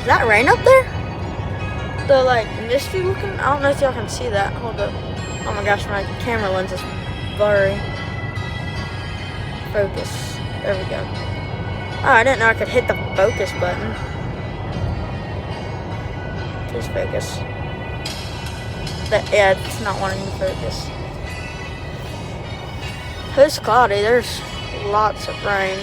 Is that rain up there? The like misty looking? I don't know if y'all can see that. Hold up. Oh my gosh, my camera lens is blurry. Focus. There we go. Oh, I didn't know I could hit the focus button. Just focus. Yeah, it's not wanting to focus. It's cloudy. There's lots of rain.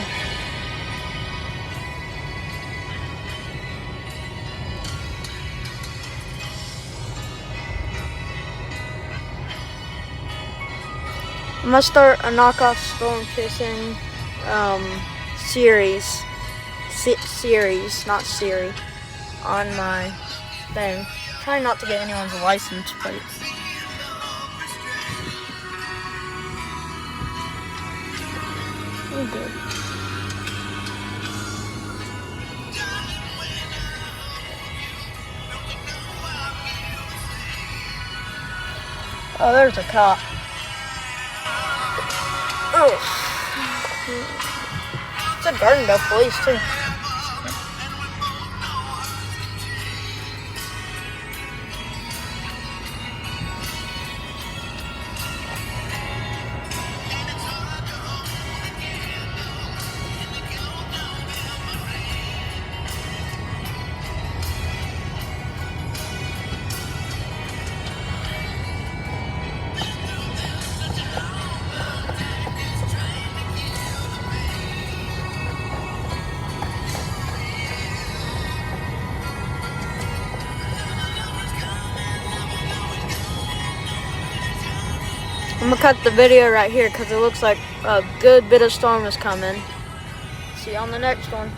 I'm gonna start a knockoff storm chasing series, not Siri, on my thing. Trying not to get anyone's license plate. Oh, good. Oh, there's a cop. Oh. It's a Gardendale police too. I'm gonna cut the video right here because it looks like a good bit of storm is coming. See you on the next one.